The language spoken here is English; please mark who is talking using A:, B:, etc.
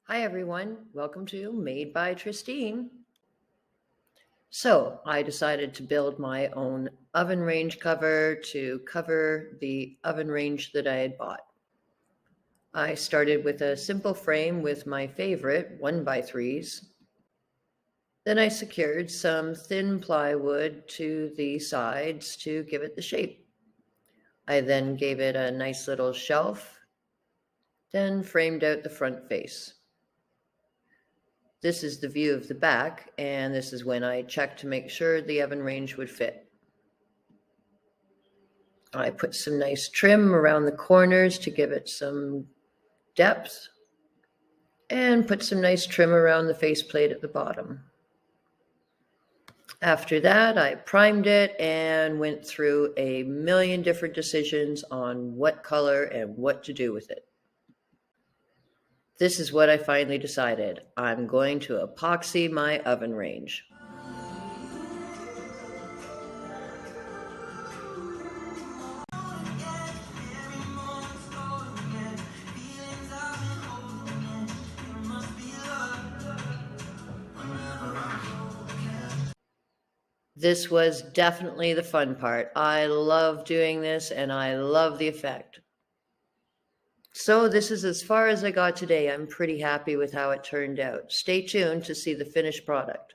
A: Hi everyone, welcome to Made by Tristine. So I decided to build my own oven range cover to cover the oven range that I had bought. I started with a simple frame with my favorite 1x3s. Then I secured some thin plywood to the sides to give it the shape. I then gave it a nice little shelf, then framed out the front face. This is the view of the back, and this is when I checked to make sure the oven range would fit. I put some nice trim around the corners to give it some depth, and put some nice trim around the faceplate at the bottom. After that, I primed it and went through a million different decisions on what color and what to do with it. This is what I finally decided. I'm going to epoxy my oven range. This was definitely the fun part. I love doing this and I love the effect. So this is as far as I got today. I'm pretty happy with how it turned out. Stay tuned to see the finished product.